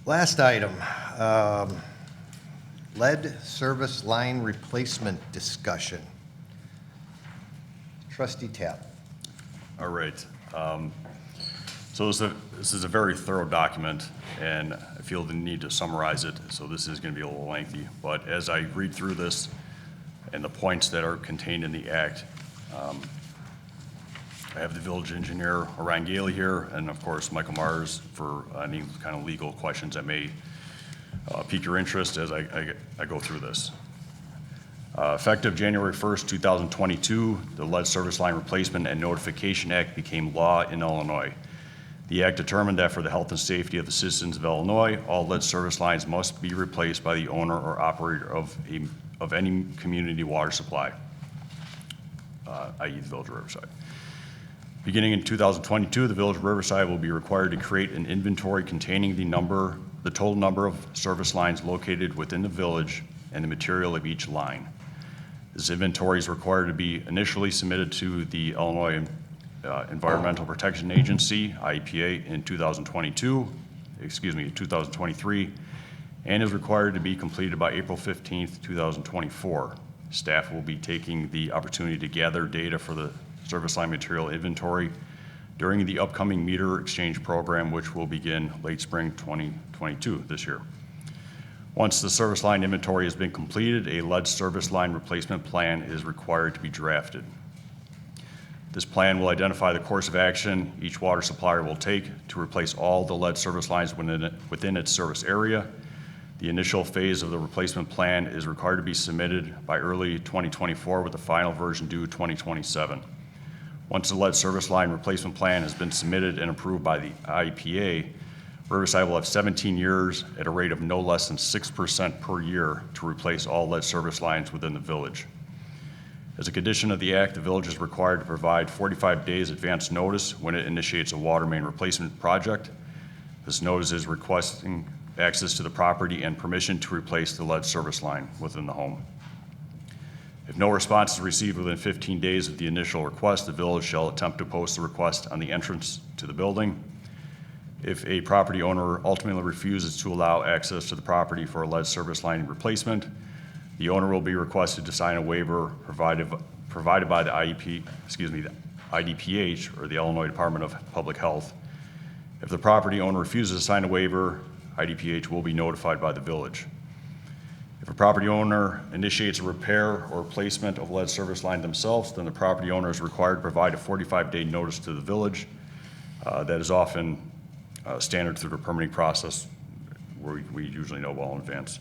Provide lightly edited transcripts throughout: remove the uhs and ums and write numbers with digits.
Last item, lead service line replacement discussion. Trustee Tabb. All right. So this is a very thorough document, and I feel the need to summarize it, so this is going to be a little lengthy. But as I read through this and the points that are contained in the act, I have the village engineer, Orion Galey, here, and of course, Michael Mars for any kind of legal questions that may pique your interest as I go through this. Effective January 1st, 2022, the Lead Service Line Replacement and Notification Act became law in Illinois. The act determined that for the health and safety of the citizens of Illinois, all lead service lines must be replaced by the owner or operator of any community water supply, i.e. the Village of Riverside. Beginning in 2022, the Village of Riverside will be required to create an inventory containing the total number of service lines located within the village and the material of each line. This inventory is required to be initially submitted to the Illinois Environmental Protection Agency, IEPA, in 2023, and is required to be completed by April 15th, 2024. Staff will be taking the opportunity to gather data for the service line material inventory during the upcoming meter exchange program, which will begin late spring 2022 this year. Once the service line inventory has been completed, a lead service line replacement plan is required to be drafted. This plan will identify the course of action each water supplier will take to replace all the lead service lines within its service area. The initial phase of the replacement plan is required to be submitted by early 2024 with the final version due 2027. Once the lead service line replacement plan has been submitted and approved by the IEPA, Riverside will have 17 years at a rate of no less than 6% per year to replace all lead service lines within the village. As a condition of the act, the village is required to provide 45 days advance notice when it initiates a water main replacement project. This notice is requesting access to the property and permission to replace the lead service line within the home. If no response is received within 15 days of the initial request, the village shall attempt to post the request on the entrance to the building. If a property owner ultimately refuses to allow access to the property for a lead service line replacement, the owner will be requested to sign a waiver provided by the IDPH, or the Illinois Department of Public Health. If the property owner refuses to sign a waiver, IDPH will be notified by the village. If a property owner initiates a repair or replacement of lead service line themselves, then the property owner is required to provide a 45-day notice to the village. That is often standard through the permitting process, where we usually know well in advance.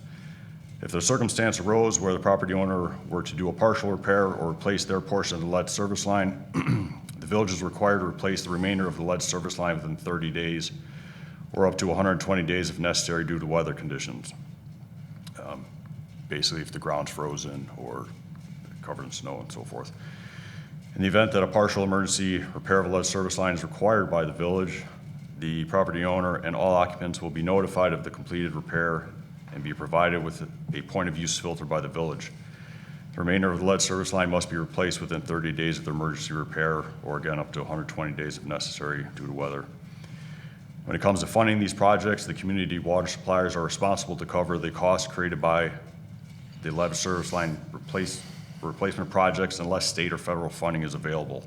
If the circumstance arose where the property owner were to do a partial repair or replace their portion of the lead service line, the village is required to replace the remainder of the lead service line within 30 days or up to 120 days if necessary due to weather conditions. Basically, if the ground's frozen or covered in snow and so forth. In the event that a partial emergency repair of a lead service line is required by the village, the property owner and all occupants will be notified of the completed repair and be provided with a point of use filter by the village. The remainder of the lead service line must be replaced within 30 days of the emergency repair, or again up to 120 days if necessary due to weather. When it comes to funding these projects, the community water suppliers are responsible to cover the costs created by the lead service line replacement projects unless state or federal funding is available.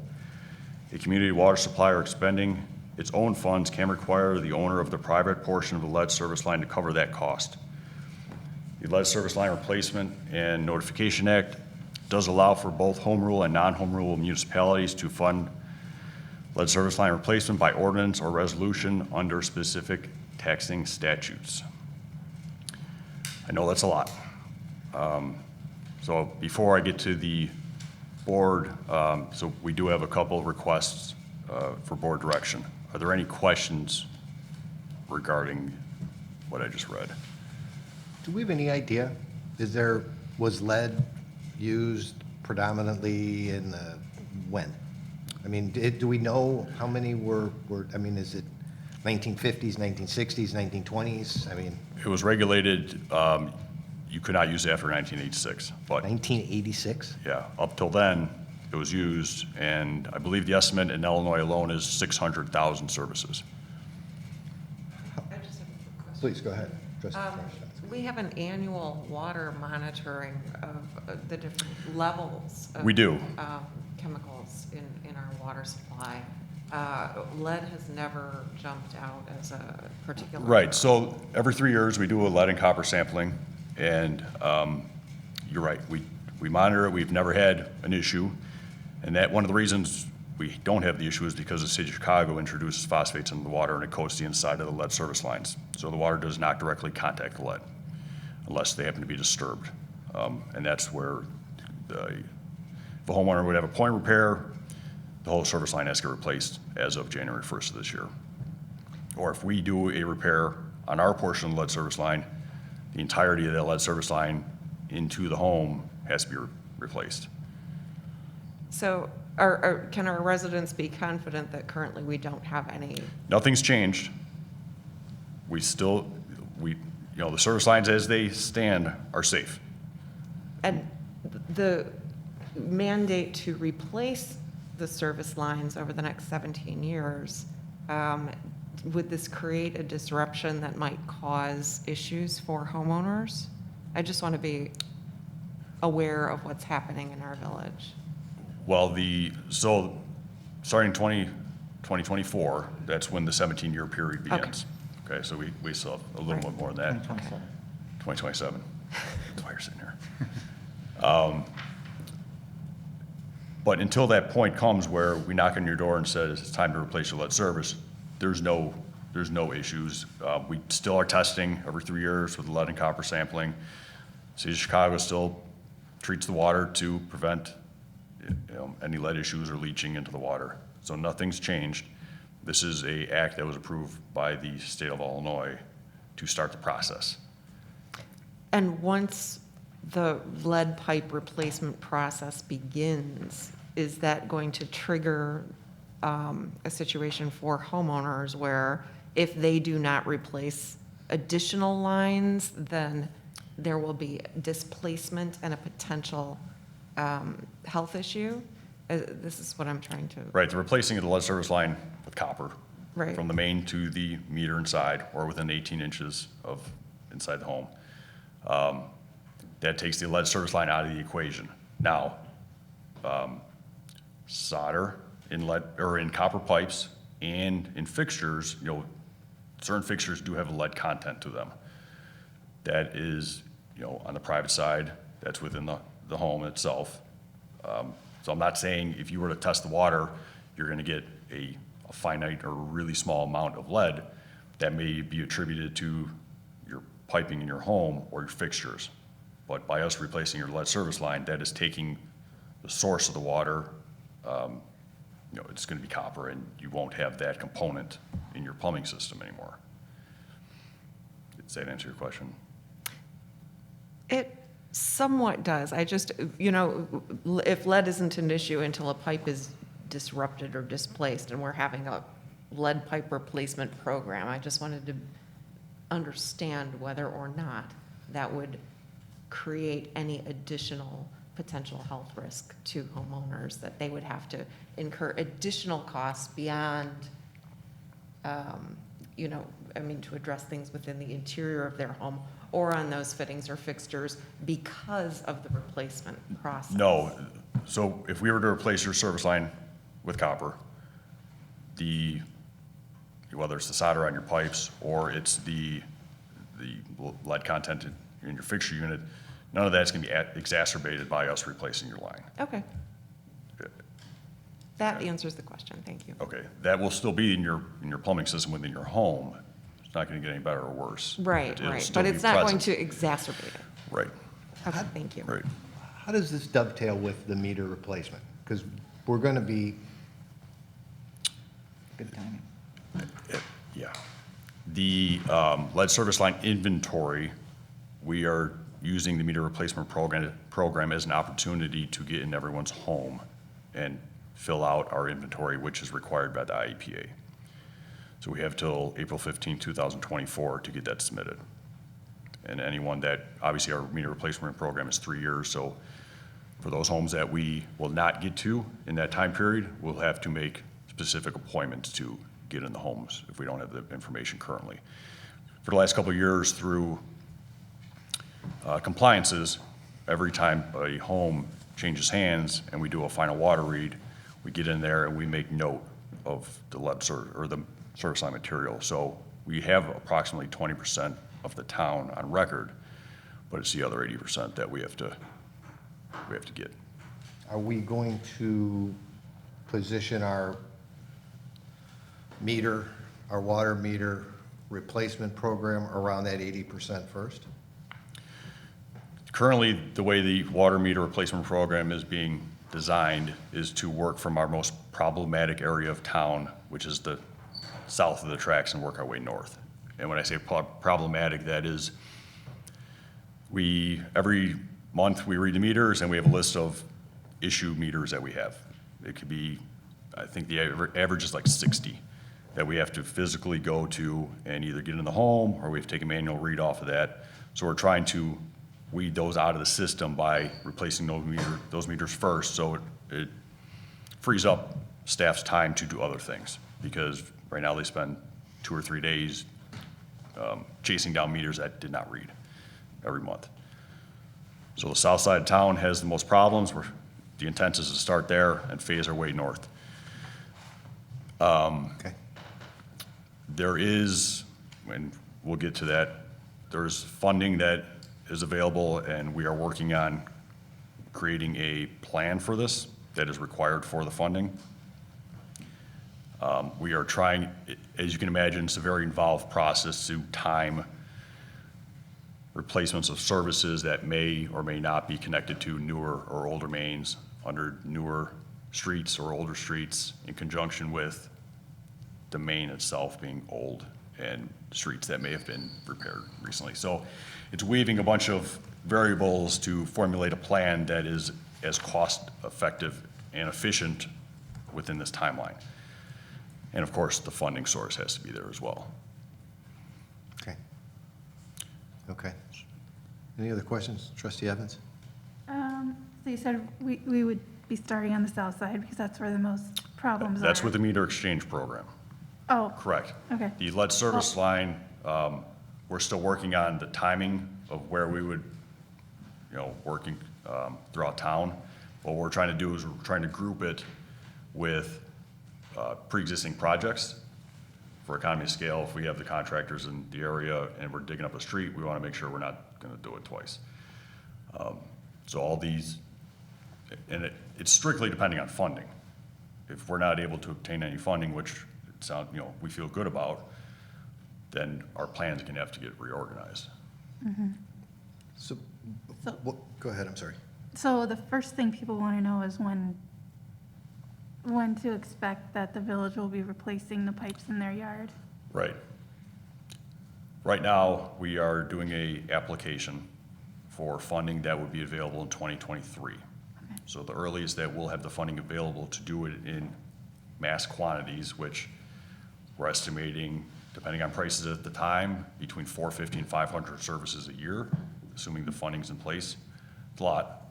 A community water supplier expending its own funds can require the owner of the private portion of the lead service line to cover that cost. The Lead Service Line Replacement and Notification Act does allow for both home rule and non-home rule municipalities to fund lead service line replacement by ordinance or resolution under specific taxing statutes. I know that's a lot. So before I get to the board, so we do have a couple of requests for board direction. Are there any questions regarding what I just read? Do we have any idea? Was lead used predominantly in the when? I mean, do we know how many were, I mean, is it 1950s, 1960s, 1920s? I mean. It was regulated, you could not use it after 1986, but. 1986? Yeah, up till then, it was used, and I believe the estimate in Illinois alone is 600,000 services. I just have a quick Please, go ahead. Trustee French. We have an annual water monitoring of the different levels of We do. Chemicals in our water supply. Lead has never jumped out as a particular. Right, so every 3 years, we do a lead and copper sampling, and you're right, we monitor it, we've never had an issue, and that, one of the reasons we don't have the issue is because the city of Chicago introduces phosphates into the water and it coats the inside of the lead service lines. So the water does not directly contact the lead unless they happen to be disturbed. And that's where if a homeowner would have a point repair, the whole service line has to get replaced as of January 1st of this year. Or if we do a repair on our portion of the lead service line, the entirety of that lead service line into the home has to be replaced. So can our residents be confident that currently we don't have any? Nothing's changed. We still, the service lines as they stand are safe. And the mandate to replace the service lines over the next 17 years, would this create a disruption that might cause issues for homeowners? I just want to be aware of what's happening in our village. Well, so starting 2024, that's when the 17-year period begins. Okay, so we still have a little bit more than that. 2027. That's why you're sitting here. But until that point comes where we knock on your door and says it's time to replace your lead service, there's no issues. We still are testing every 3 years with lead and copper sampling. City of Chicago still treats the water to prevent any lead issues or leaching into the water. So nothing's changed. This is an act that was approved by the state of Illinois to start the process. And once the lead pipe replacement process begins, is that going to trigger a situation for homeowners where if they do not replace additional lines, then there will be displacement and a potential health issue? This is what I'm trying to. Right, the replacing of the lead service line with copper. Right. From the main to the meter inside, or within 18 inches of inside the home. That takes the lead service line out of the equation. Now, solder in lead, or in copper pipes and in fixtures, certain fixtures do have a lead content to them. That is, on the private side, that's within the home itself. So I'm not saying if you were to test the water, you're going to get a finite or really small amount of lead that may be attributed to your piping in your home or your fixtures. But by us replacing your lead service line, that is taking the source of the water, it's going to be copper, and you won't have that component in your plumbing system anymore. Does that answer your question? It somewhat does. I just, if lead isn't an issue until a pipe is disrupted or displaced and we're having a lead pipe replacement program, I just wanted to understand whether or not that would create any additional potential health risk to homeowners, that they would have to incur additional costs beyond, to address things within the interior of their home or on those fittings or fixtures because of the replacement process. No. So if we were to replace your service line with copper, whether it's the solder on your pipes or it's the lead content in your fixture unit, none of that's going to be exacerbated by us replacing your line. Okay. That answers the question. Thank you. Okay, that will still be in your plumbing system within your home. It's not going to get any better or worse. Right, It'll right. still But be it's not going present. to exacerbate it. Right, Okay, thank you. right. How does this dovetail with the meter replacement? Because we're going to be, Good timing. Yeah. The lead service line inventory, we are using the meter replacement program as an opportunity to get in everyone's home and fill out our inventory, which is required by the IEPA. So we have till April 15, 2024 to get that submitted. And anyone that, obviously our meter replacement program is 3 years, so for those homes that we will not get to in that time period, we'll have to make specific appointments to get in the homes if we don't have the information currently. for the last couple of years through compliances, every time a home changes hands and we do a final water read, we get in there and we make note of the lead or the service line material. So we have approximately 20% of the town on record, but it's the other 80% that we have to get. Are we going to position our water meter replacement program around that 80% first? Currently, the way the water meter replacement program is being designed is to work from our most problematic area of town, which is the south of the tracks, and work our way north. And when I say problematic, that is every month we read the meters and we have a list of issue meters that we have. It could be, I think the average is like 60 that we have to physically go to and either get in the home or we have to take a manual read off of that. So we're trying to weed those out of the system by replacing those meters first, so it frees up staff's time to do other things, because right now they spend 2 or 3 days chasing down meters that did not read every month. So the south side of town has the most problems. The intent is to start there and phase our way north. Okay. There is, and we'll get to that, there's funding that is available, and we are working on creating a plan for this that is required for the funding. We are trying, as you can imagine, it's a very involved process to time replacements of services that may or may not be connected to newer or older mains under newer streets or older streets, in conjunction with the main itself being old and streets that may have been repaired recently. So it's weaving a bunch of variables to formulate a plan that is as cost effective and efficient within this timeline. And of course, the funding source has to be there as well. Okay. Okay. Any other questions? Trustee Evans? So you said we would be starting on the south side because that's where the most problems are. That's with the meter exchange program. Oh, Correct. okay. The lead service line, we're still working on the timing of where we would, working throughout town. What we're trying to do is we're trying to group it with pre-existing projects for economy of scale. If we have the contractors in the area and we're digging up a street, we want to make sure we're not going to do it twice. So all these, and it's strictly depending on funding. If we're not able to obtain any funding, which we feel good about, then our plans can have to get reorganized. So, So- go ahead, I'm sorry. So the first thing people want to know is when to expect that the village will be replacing the pipes in their yard. Right. Right now, we are doing a application for funding that would be available in 2023. So the earliest that we'll have the funding available to do it in mass quantities, which we're estimating, depending on prices at the time, between 450 and 500 services a year, assuming the funding's in place. It's a lot.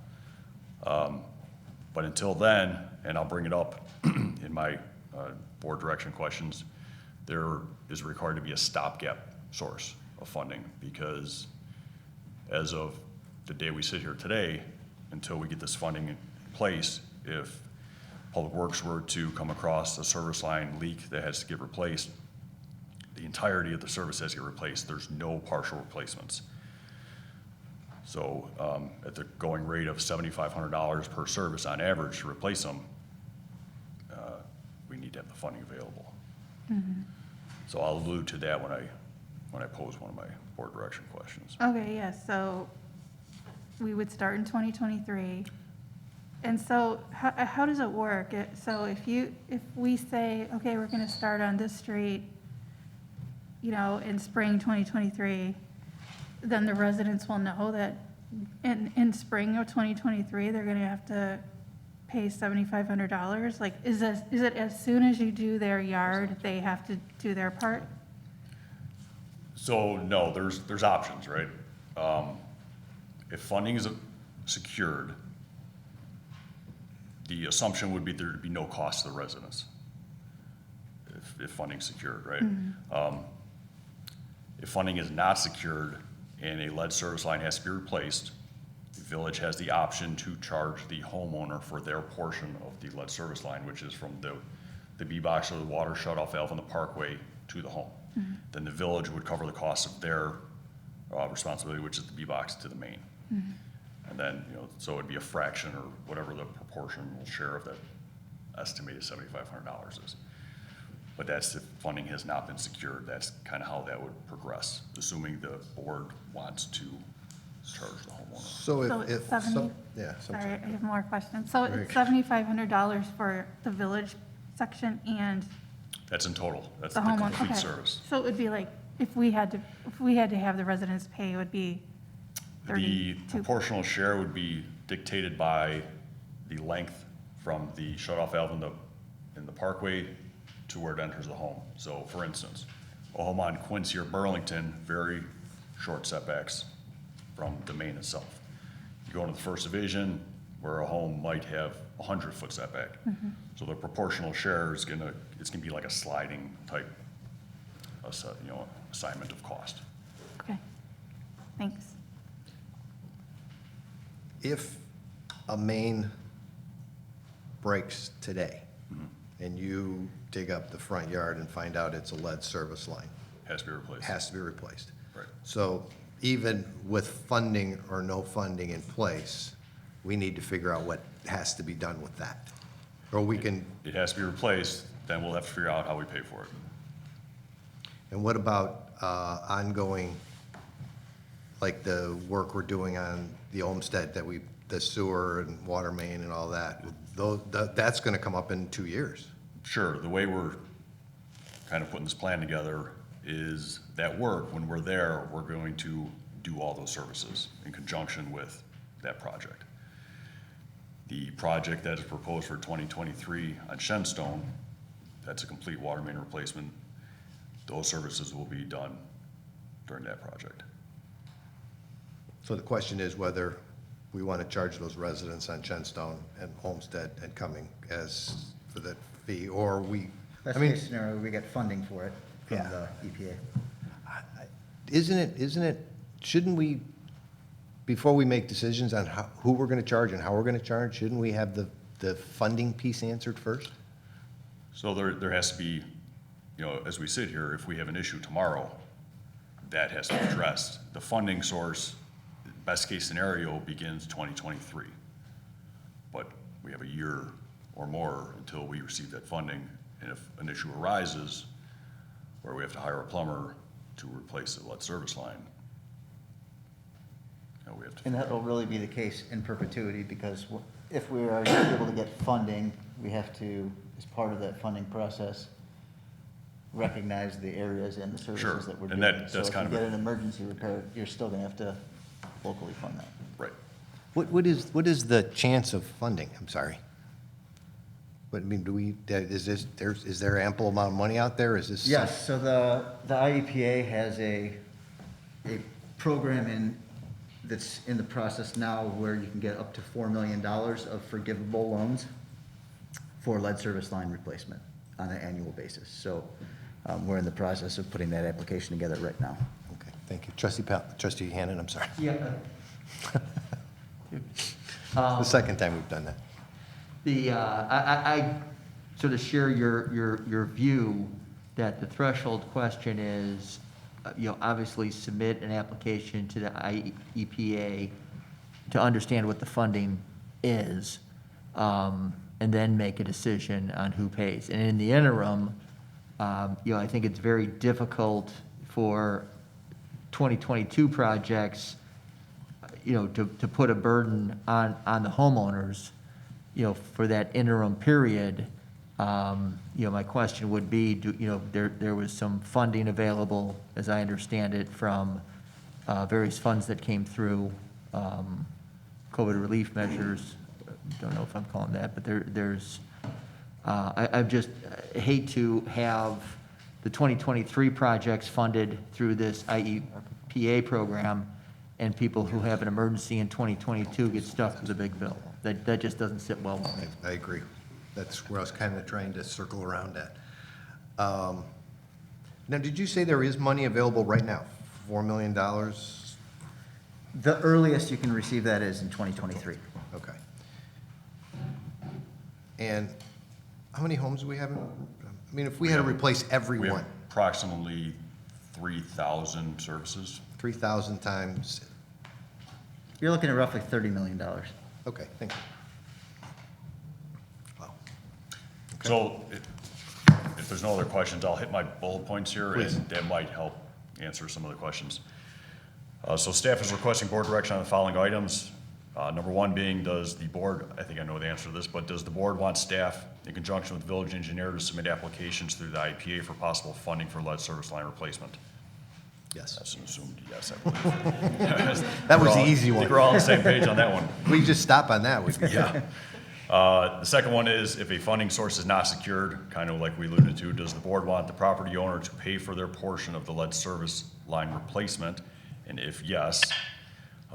But until then, and I'll bring it up in my board direction questions, there is required to be a stopgap source of funding, because as of the day we sit here today, until we get this funding in place, if Public Works were to come across a service line leak that has to get replaced, the entirety of the service has to get replaced. There's no partial replacements. So at the going rate of $7,500 per service on average to replace them, we need to have the funding available. So I'll allude to that when I pose one of my board direction questions. Okay, yes, so we would start in 2023. And so how does it work? So if we say, okay, we're going to start on this street, in spring 2023, then the residents will know that in spring of 2023, they're going to have to pay $7,500? Like, is it as soon as you do their yard, they have to do their part? So no, there's options, right? If funding is secured, the assumption would be there to be no cost to the residents if funding's secured, right? If funding is not secured and a lead service line has to be replaced, the village has the option to charge the homeowner for their portion of the lead service line, which is from the B-box or the water shut-off valve on the parkway to the home. Then the village would cover the cost of their responsibility, which is the B-box to the main. And then, so it'd be a fraction or whatever the proportional share of that estimated $7,500 is. But that's if funding has not been secured, that's kind of how that would progress, assuming the board wants to charge the homeowner. So So if, it's if, 70 some- yeah, Sorry, sometimes. I have more questions. So Very it's good. $7,500 for the village section and That's in total, that's the the homeowner? complete Okay. service. So it would be like, if we had to have the residents pay, it would be The 32. proportional share would be dictated by the length from the shut-off valve in the parkway to where it enters the home. So for instance, a home on Quincy or Burlington, very short setbacks from the main itself. You go into the first division where a home might have a 100-foot setback. So the proportional share is it's gonna be like a sliding type, assignment of cost. Okay, thanks. If a main breaks today and you dig up the front yard and find out it's a lead service line, Has to be replaced. has to be replaced. Right. So even with funding or no funding in place, we need to figure out what has to be done with that. Or we can, It has to be replaced, then we'll have to figure out how we pay for it. and what about ongoing, like the work we're doing on the Olmsted the sewer and water main and all that? That's gonna come up in 2 years. Sure, the way we're kind of putting this plan together is that work, when we're there, we're going to do all those services in conjunction with that project. The project that is proposed for 2023 on Shenstone, that's a complete water main replacement. Those services will be done during that project. So the question is whether we want to charge those residents on Shenstone and Olmsted and Cumming as for that fee, or we, Best I mean, case scenario, we get funding for it from Yeah. the EPA. isn't it, shouldn't we, before we make decisions on who we're going to charge and how we're going to charge, shouldn't we have the funding piece answered first? So there has to be, as we sit here, if we have an issue tomorrow, that has to be addressed. The funding source, best case scenario, begins 2023. But we have a year or more until we receive that funding. And if an issue arises where we have to hire a plumber to replace the lead service line, we have to. And that will really be the case in perpetuity, because if we are able to get funding, we have to, as part of that funding process, recognize the areas and the Sure, services that we're and doing. that's So if kind you of get an emergency repair, you're still gonna have to locally fund that. Right. What is the chance of funding? I'm sorry. But I mean, is there ample amount of money out there? Is this? Yes, so the IEPA has a program that's in the process now where you can get up to $4 million of forgivable loans for lead service line replacement on an annual basis. So we're in the process of putting that application together right now. Okay, thank you. Trustee Hannon, I'm sorry. Yeah. The second time we've done that. I sort of share your view that the threshold question is, obviously submit an application to the IEPA to understand what the funding is, and then make a decision on who pays. And in the interim, I think it's very difficult for 2022 projects, to put a burden on the homeowners, for that interim period. My question would be, there was some funding available, as I understand it, from various funds that came through, COVID relief measures. Don't know if I'm calling that, but there's, I just hate to have the 2023 projects funded through this IEPA program, and people who have an emergency in 2022 get stuck with a big bill. That just doesn't sit well with me. I agree. That's where I was kind of trying to circle around at. Now, did you say there is money available right now $4 million? The earliest you can receive that is in 2023. Okay. And how many homes do we have? I mean, if we had to replace every We have one, approximately 3,000 services. 3,000 times, You're looking at roughly $30 million. okay, thank you. Wow. So if there's no other questions, I'll hit my bullet points here, and Please. that might help answer some of the questions. So staff is requesting board direction on the following items. Number one being, does the board, I think I know the answer to this, but does the board want staff, in conjunction with village engineer, to submit applications through the IPA for possible funding for lead service line replacement? Yes. That's an assumed yes, I believe. That was We're the all- easy I one. think we're all on the same page on that one. We just stop on that, would be. Yeah. The second one is, if a funding source is not secured, kind of like we alluded to, does the board want the property owner to pay for their portion of the lead service line replacement? And if yes,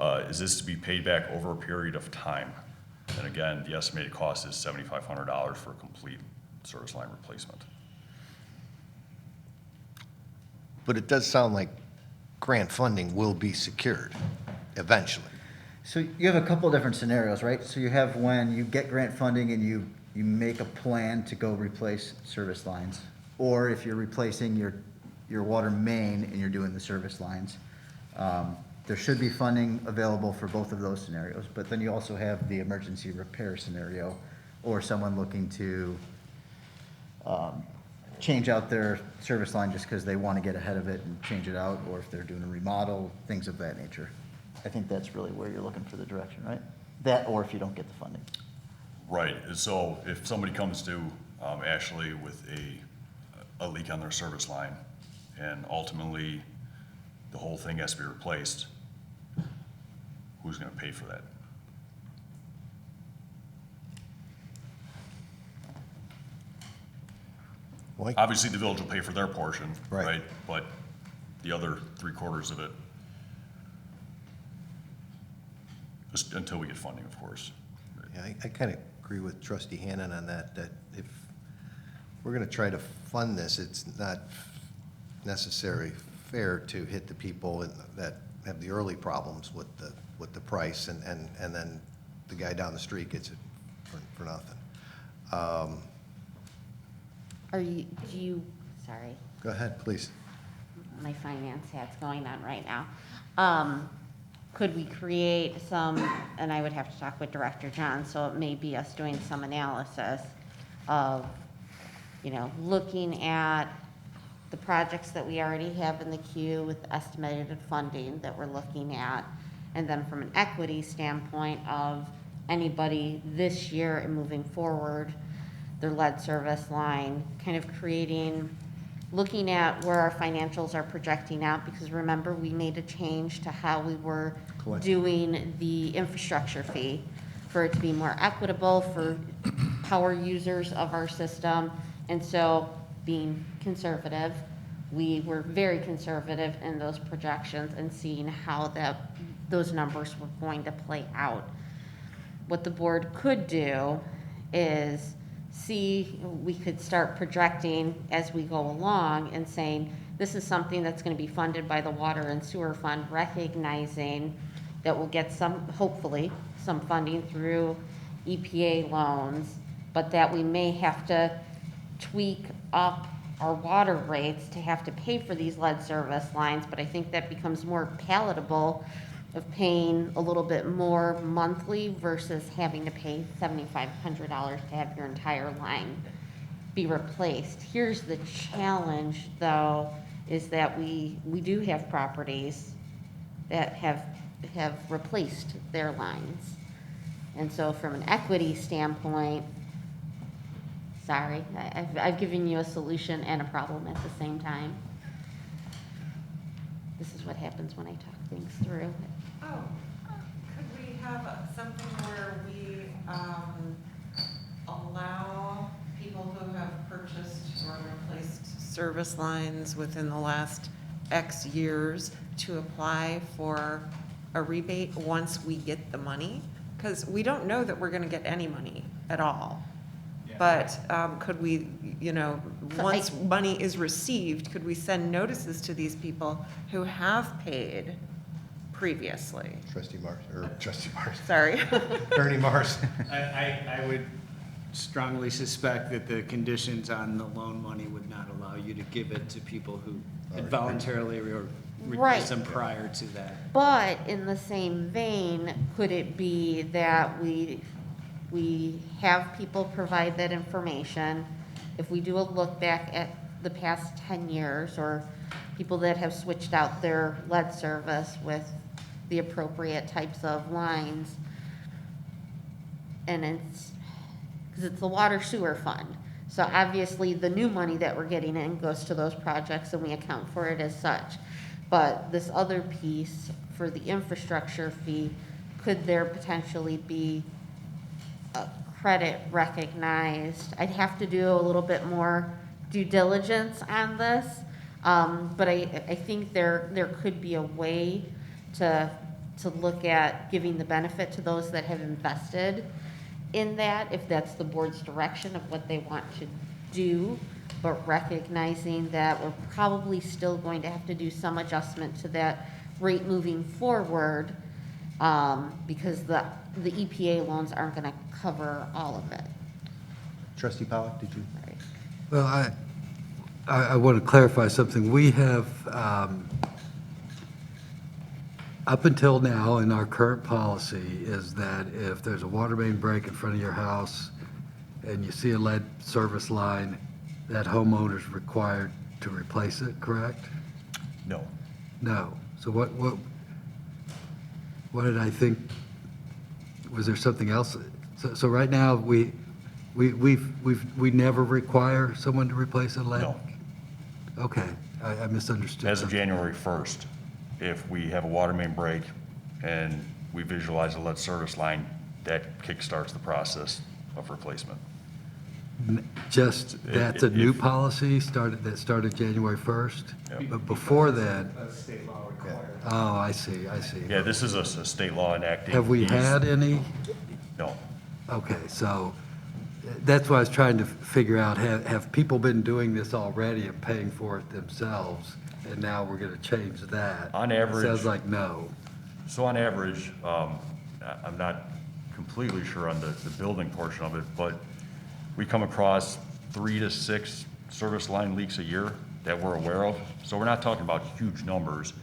is this to be paid back over a period of time? And again, the estimated cost is $7,500 for a complete service line replacement. But it does sound like grant funding will be secured eventually. So you have a couple of different scenarios, right? So you have when you get grant funding and you make a plan to go replace service lines, or if you're replacing your water main and you're doing the service lines. There should be funding available for both of those scenarios, but then you also have the emergency repair scenario, or someone looking to change out their service line just because they want to get ahead of it and change it out, or if they're doing a remodel, things of that nature. I think that's really where you're looking for the direction, right? That, or if you don't get the funding. Right, and so if somebody comes to Ashley with a leak on their service line, and ultimately the whole thing has to be replaced, who's gonna pay for that? Well, Obviously, the village will pay for their portion, Right. right? But the other 3/4 of it, just until we get funding, of course. Yeah, I kind of agree with trustee Hannon on that, that if we're going to try to fund this, it's not necessarily fair to hit the people that have the early problems with the price, and then the guy down the street gets it for nothing. Sorry, Go ahead, please. my finance hat's going on right now. Could we create some, and I would have to talk with Director John, so it may be us doing some analysis of, looking at the projects that we already have in the queue with estimated funding that we're looking at, and then from an equity standpoint of anybody this year and moving forward, their lead service line, kind of looking at where our financials are projecting out, because remember, we made a change to how we were Correct. doing the infrastructure fee for it to be more equitable for power users of our system. And so, being conservative, we were very conservative in those projections and seeing how those numbers were going to play out. What the board could do is we could start projecting as we go along and saying, this is something that's going to be funded by the Water and Sewer Fund, recognizing that we'll get hopefully, some funding through EPA loans, but that we may have to tweak up our water rates to have to pay for these lead service lines, but I think that becomes more palatable of paying a little bit more monthly versus having to pay $7,500 to have your entire line be replaced. Here's the challenge, though, is that we do have properties that have replaced their lines. And so from an equity standpoint, sorry, I've given you a solution and a problem at the same time. This is what happens when I talk things through. Oh, could we have something where we allow people who have purchased or replaced service lines within the last X years to apply for a rebate once we get the money? Because we don't know that we're going to get any money at all. But could we, you know, So once money is received, could we send notices to these people who have paid previously? Trustee Mars, Sorry. Attorney Mars. I would strongly suspect that the conditions on the loan money would not allow you to give it to people who had voluntarily Right. replaced them prior to that. But in the same vein, could it be that we have people provide that information? If we do a look back at the past 10 years, or people that have switched out their lead service with the appropriate types of lines, and it's, because it's the water sewer fund. So obviously, the new money that we're getting in goes to those projects, and we account for it as such. But this other piece for the infrastructure fee, could there potentially be a credit recognized? I'd have to do a little bit more due diligence on this, but I think there could be a way to look at giving the benefit to those that have invested in that, if that's the board's direction of what they want to do, but recognizing that we're probably still going to have to do some adjustment to that rate moving forward, because the EPA loans aren't gonna cover all of it. Trustee Pollock, did you? Right. Well, I want to clarify something. We have, up until now, in our current policy, is that if there's a water main break in front of your house and you see a lead service line, that homeowner's required to replace it, correct? No. No. So what did I think? Was there something else? So right now, we never require someone to replace a lead? No. Okay, I misunderstood. As of something. January 1st, if we have a water main break and we visualize a lead service line, that kickstarts the process of replacement. Just, If- that's a new if- policy that started January 1st? Yep. But before that, A state law requires. oh, I see. Yeah, this is a state law enacting. Have we these- had any? No. Okay, so that's what I was trying to figure out. Have people been doing this already and paying for it themselves? And now we're going to change that? On average- Sounds like no. So on average, I'm not completely sure on the building portion of it, but we come across 3 to 6 service line leaks a year that we're aware of. So we're not talking about huge numbers.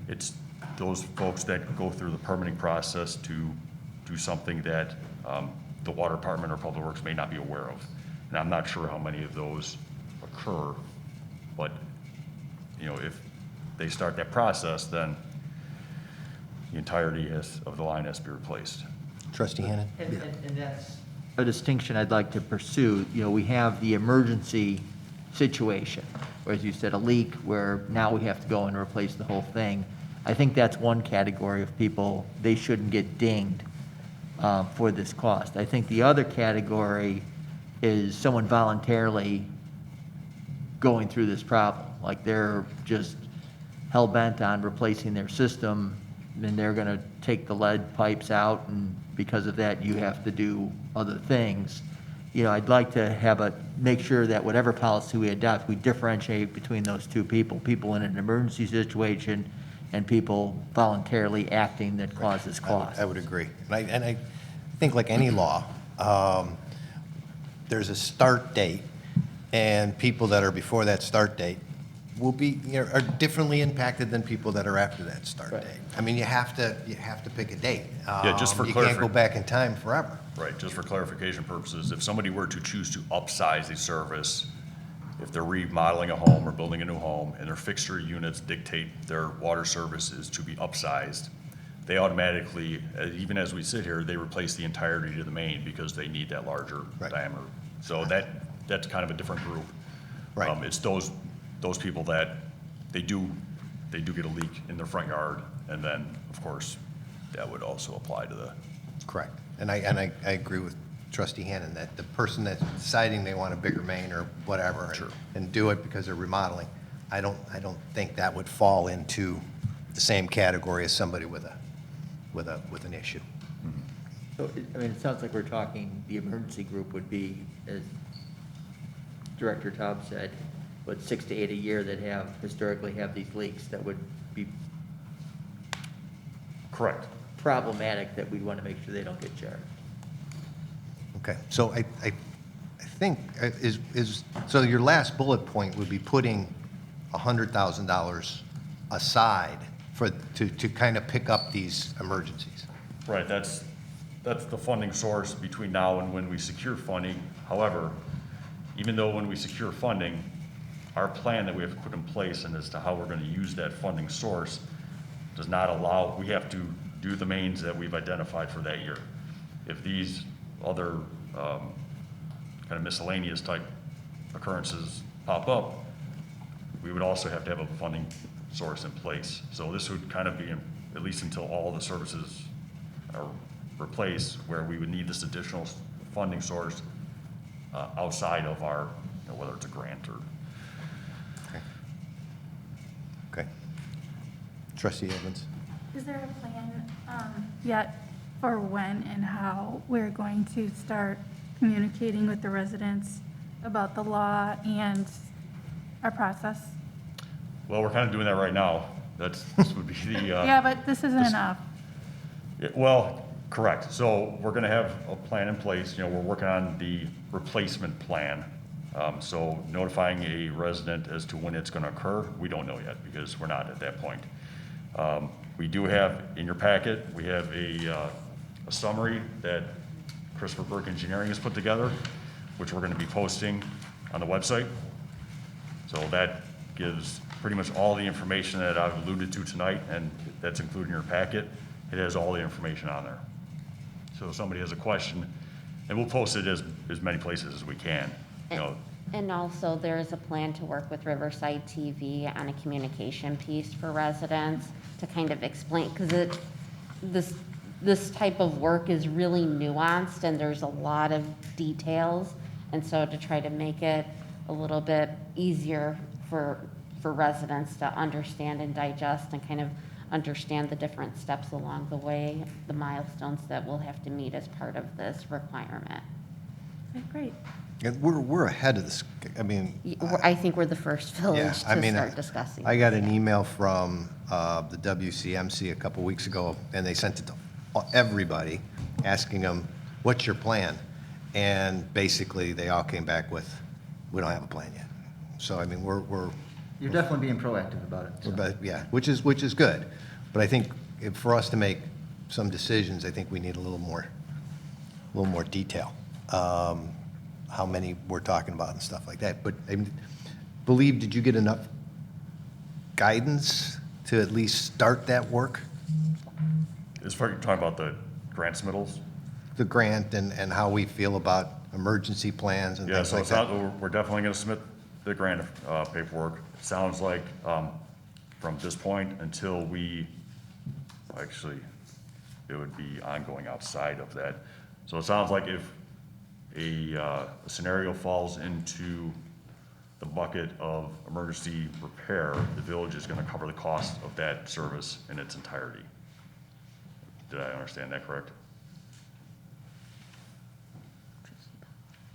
It's those folks that go through the permitting process to do something that the water department or public works may not be aware of. And I'm not sure how many of those occur, but, you know, if they start that process, then the entirety of the line has to be replaced. Trustee Hannon? And that's a distinction I'd like to pursue. You know, we have the emergency situation, where, as you said, a leak where now we have to go and replace the whole thing. I think that's one category of people, they shouldn't get dinged for this cost. I think the other category is someone voluntarily going through this problem. Like they're just hell-bent on replacing their system, and they're gonna take the lead pipes out, and because of that, you have to do other things. You know, I'd like to make sure that whatever policy we adopt, we differentiate between those two people in an emergency situation and people voluntarily acting that causes cost. I would agree. And I think like any law, there's a start date, and people that are before that start date will be, are differently impacted than people that are after that start Right. date. I mean, you have to pick a date. Yeah, just for You can't go clarifi- back in time forever. Right, just for clarification purposes, if somebody were to choose to upsize a service, if they're remodeling a home or building a new home, and their fixture units dictate their water services to be upsized, they automatically, even as we sit here, they replace the entirety of the main because they need that larger Right. diameter. So that's kind of a different group. Right. It's those people that they do get a leak in their front yard, and then, of course, that would also apply to the. Correct. And I agree with Trustee Hannon that the person that's deciding they want a bigger main or whatever Sure. and do it because they're remodeling, I don't think that would fall into the same category as somebody with an issue. So, I mean, it sounds like we're talking, the emergency group would be, as Director Tabb said, but 6 to 8 a year that historically have these leaks that would be Correct. problematic, that we'd want to make sure they don't get charged. Okay, so I think, so your last bullet point would be putting $100,000 aside to kind of pick up these emergencies. Right, that's the funding source between now and when we secure funding. However, even though when we secure funding, our plan that we have to put in place and as to how we're going to use that funding source does not allow, we have to do the mains that we've identified for that year. If these other kind of miscellaneous type occurrences pop up, we would also have to have a funding source in place. So this would kind of be, at least until all the services are replaced, where we would need this additional funding source outside of our, whether it's a grant or. Okay. Trustee Evans? Is there a plan yet for when and how we're going to start communicating with the residents about the law and our process? Well, we're kind of doing that right now. This would be the. Yeah, but this isn't enough. Well, correct. So we're going to have a plan in place. We're working on the replacement plan. So notifying a resident as to when it's going to occur, we don't know yet because we're not at that point. We do have, in your packet, we have a summary that Christopher Burke Engineering has put together, which we're going to be posting on the website. So that gives pretty much all the information that I've alluded to tonight, and that's included in your packet. It has all the information on there. So if somebody has a question, and we'll post it as many places as we can. And also, there is a plan to work with Riverside TV on a communication piece for residents to kind of explain, because this type of work is really nuanced and there's a lot of details. And so to try to make it a little bit easier for residents to understand and digest and kind of understand the different steps along the way, the milestones that we'll have to meet as part of this requirement. Okay, great. And we're ahead of this, I mean. I think we're the first Yeah, village I to mean, start discussing. I got an email from the WCMC a couple weeks ago, and they sent it to everybody, asking them, what's your plan? And basically, they all came back with, we don't have a plan yet. So, I mean, You're definitely being proactive about it. so. yeah, which is good. But I think for us to make some decisions, I think we need a little more detail. How many we're talking about and stuff like that. But I believe, did you get enough guidance to at least start that work? As far as you're talking about the grant submittals? The grant and how we feel about emergency plans and Yeah, things so like that? we're definitely going to submit the grant paperwork. It sounds like from this point until actually, it would be ongoing outside of that. So it sounds like if a scenario falls into the bucket of emergency repair, the village is going to cover the cost of that service in its entirety. Did I understand that correct?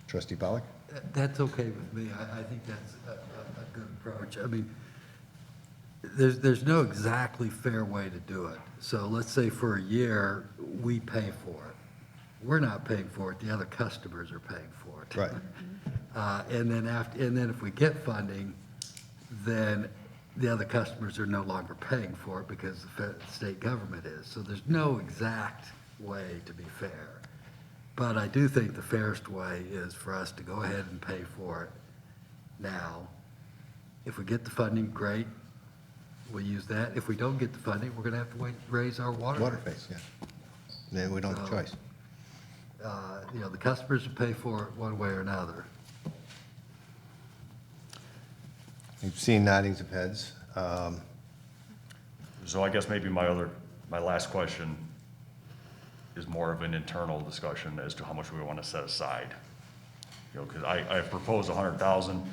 Trustee Pollock? That's okay with me. I think that's a good approach. I mean, there's no exactly fair way to do it. So let's say for a year, we pay for it. We're not paying for it, the other customers are paying for it. Right. And then if we get funding, then the other customers are no longer paying for it because the state government is. So there's no exact way to be fair. But I do think the fairest way is for us to go ahead and pay for it now. If we get the funding, great, we'll use that. If we don't get the funding, we're gonna have to raise our water Water rates. face, yeah. Then we don't have a choice. The customers will pay for it one way or another. You've seen noddings of heads. So I guess maybe my last question is more of an internal discussion as to how much we want to set aside. Because I proposed 100,000.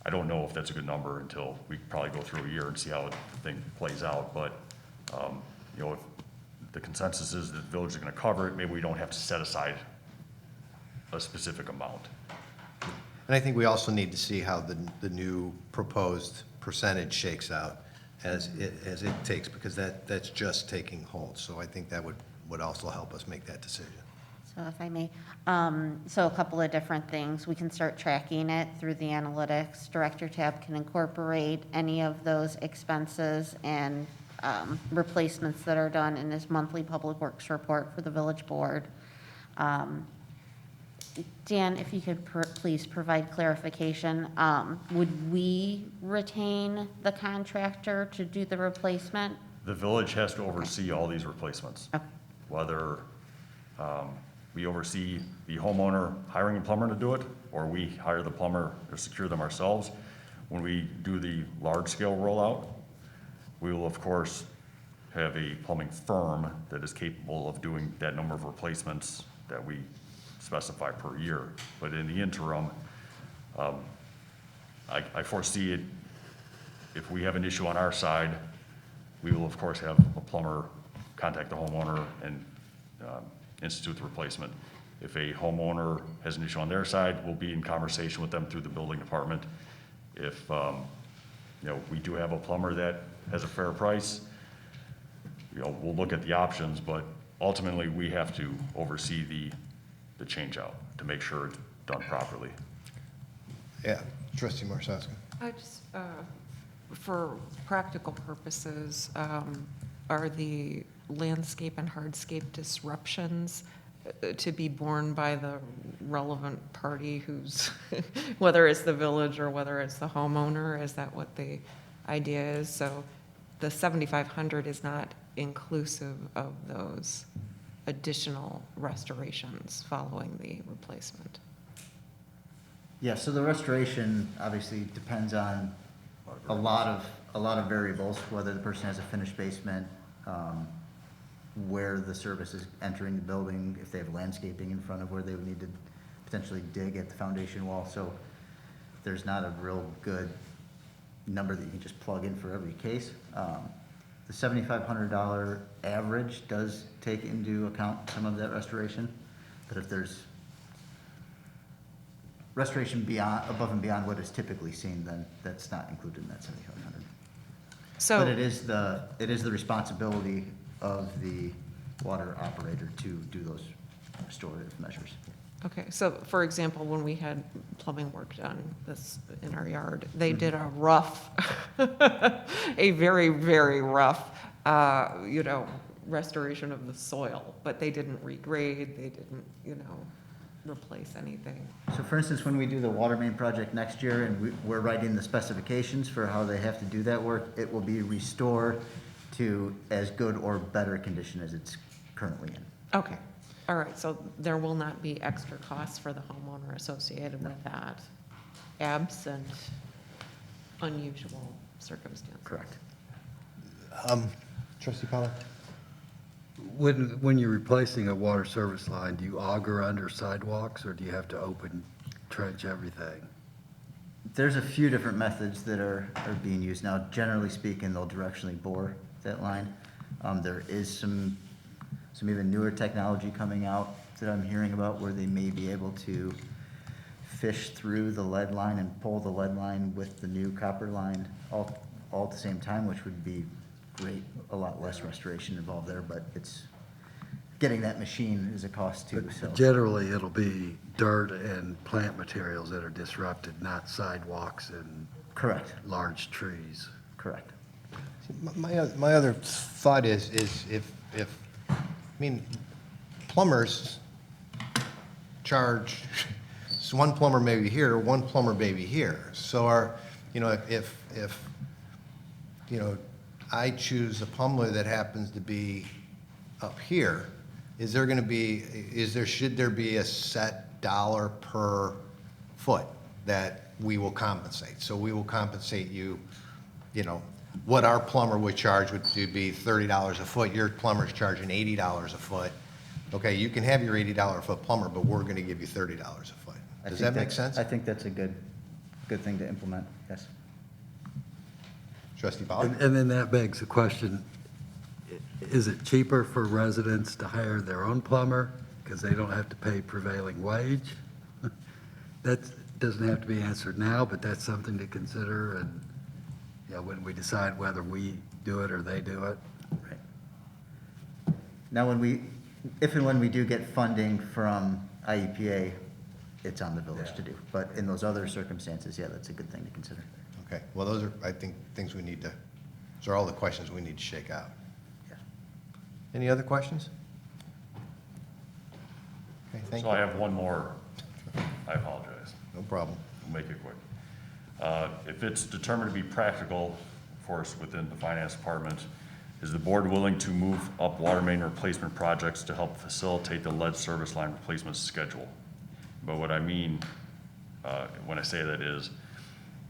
I don't know if that's a good number until we probably go through a year and see how the thing plays out. But, if the consensus is that the village is going to cover it, maybe we don't have to set aside a specific amount. And I think we also need to see how the new proposed percentage shakes out as it takes, because that's just taking hold. So I think that would also help us make that decision. So if I may, so a couple of different things. We can start tracking it through the analytics. Director Tabb can incorporate any of those expenses and replacements that are done in his monthly public works report for the village board. Dan, if you could please provide clarification, would we retain the contractor to do the replacement? The village has to oversee all these replacements. Okay. Whether we oversee the homeowner hiring a plumber to do it, or we hire the plumber or secure them ourselves. When we do the large-scale rollout, we will, of course, have a plumbing firm that is capable of doing that number of replacements that we specify per year. But in the interim, I foresee it, if we have an issue on our side, we will, of course, have a plumber contact the homeowner and institute the replacement. If a homeowner has an issue on their side, we'll be in conversation with them through the building department. If, we do have a plumber that has a fair price, we'll look at the options, but ultimately, we have to oversee the change out to make sure it's done properly. Yeah, Trustee Marsh-Ozga. I just, for practical purposes, are the landscape and hardscape disruptions to be borne by the relevant party who's, whether it's the village or whether it's the homeowner? Is that what the idea is? So the 7,500 is not inclusive of those additional restorations following the replacement. Yeah, so the restoration obviously depends on a lot of variables, whether the person has a finished basement, where the service is entering the building, if they have landscaping in front of where they would need to potentially dig at the foundation wall. So there's not a real good number that you can just plug in for every case. The $7,500 average does take into account some of that restoration, but if there's restoration above and beyond what is typically seen, then that's not included in that $7,500. So. But it is the responsibility of the water operator to do those restorative measures. Okay, so for example, when we had plumbing work done this in our yard, they did a rough, a very, very rough, restoration of the soil, but they didn't regrade, they didn't, replace anything. So for instance, when we do the water main project next year and we're writing the specifications for how they have to do that work, it will be restored to as good or better condition as it's currently in. Okay, all right, so there will not be extra costs for the homeowner associated with that, absent unusual circumstances. Correct. Trustee Pollock? When you're replacing a water service line, do you auger under sidewalks, or do you have to trench everything? There's a few different methods that are being used now. Generally speaking, they'll directionally bore that line. There is some even newer technology coming out that I'm hearing about where they may be able to fish through the lead line and pull the lead line with the new copper line all at the same time, which would be great. A lot less restoration involved there, but it's getting that machine is a cost too. So Generally, it'll be dirt and plant materials that are disrupted, not sidewalks and correct, large trees. correct. My other thought is if plumbers charge, so one plumber may be here, one plumber may be here. So if I choose a plumber that happens to be up here, should there be a set dollar per foot that we will compensate? So we will compensate you, what our plumber would charge would be $30 a foot, your plumber's charging $80 a foot. Okay, you can have your $80 a foot plumber, but we're gonna give you $30 a foot. Does that make sense? I think that's a good thing to implement, yes. Trustee Pollock? And then that begs the question, is it cheaper for residents to hire their own plumber because they don't have to pay prevailing wage? doesn't have to be answered now, but that's something to consider, and, yeah, when we decide whether we do it or they do it. Right. Now, if and when we do get funding from IEPA, it's on the village to do. But in those other circumstances, yeah, that's a good thing to consider. Okay, well, those are, I think, things we need to, those are all the questions we need to shake out. Yeah. Any other questions? Okay, thank So you. I have one more. I apologize. No problem. We'll make it quick. If it's determined to be practical, of course, within the finance department, is the board willing to move up water main replacement projects to help facilitate the lead service line replacement schedule? But what I mean, when I say that is,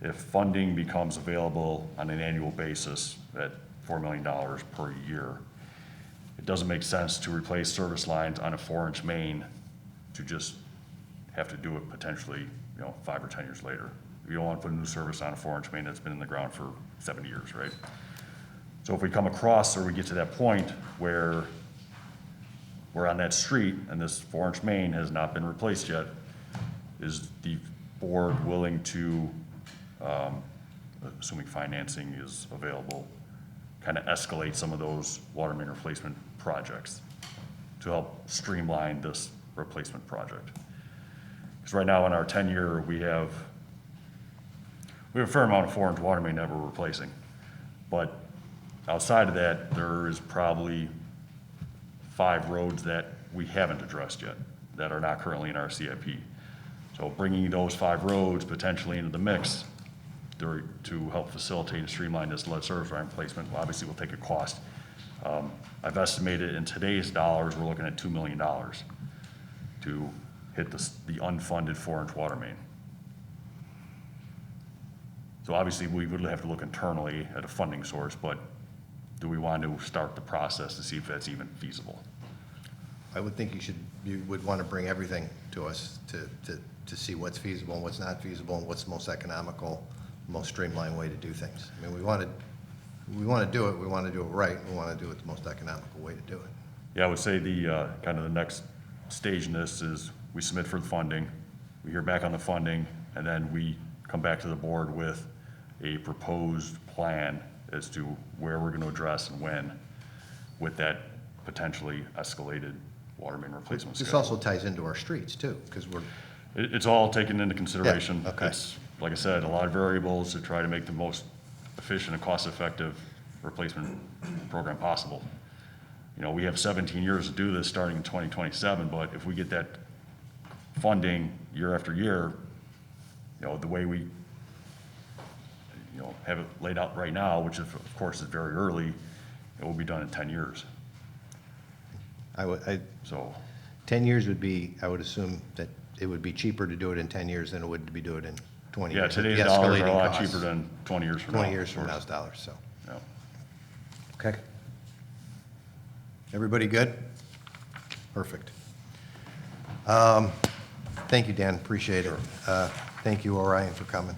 if funding becomes available on an annual basis at $4 million per year, it doesn't make sense to replace service lines on a 4-inch main to just have to do it potentially, 5 or 10 years later. You don't want to put a new service on a 4-inch main that's been in the ground for 70 years, right? So if we come across or we get to that point where we're on that street and this 4-inch main has not been replaced yet, is the board willing to, assuming financing is available, kind of escalate some of those water main replacement projects to help streamline this replacement project? Because right now in our 10-year, we have a fair amount of 4-inch water main that we're replacing. But outside of that, there is probably 5 roads that we haven't addressed yet, that are not currently in our CIP. So bringing those 5 roads potentially into the mix to help facilitate and streamline this lead service line replacement, well, obviously will take a cost. I've estimated in today's dollars, we're looking at $2 million to hit the unfunded 4-inch water main. So obviously, we would have to look internally at a funding source, but do we want to start the process to see if that's even feasible? I would think you would want to bring everything to us to see what's feasible and what's not feasible and what's the most economical, most streamlined way to do things. I mean, we want to do it, we want to do it right, we want to do it the most economical way to do it. Yeah, I would say the, kind of the next stage in this is we submit for the funding, we hear back on the funding, and then we come back to the board with a proposed plan as to where we're going to address and when with that potentially escalated water main replacement This schedule. also ties into our streets too, because we're, It's all taken into consideration. Yeah, okay. It's, like I said, a lot of variables to try to make the most efficient and cost-effective replacement program possible. We have 17 years to do this starting in 2027, but if we get that funding year after year, the way we, have it laid out right now, which of course is very early, it will be done in 10 years. So, 10 years would be, I would assume that it would be cheaper to do it in 10 years than it would to be do it in 20 yeah, years. today's The dollars are a escalating lot costs. cheaper than 20 years from now. 20 years of from course. now's dollars, so. Yeah. Okay. Everybody good? Perfect. Thank you, Dan, appreciate it. Thank you, Orion, for coming.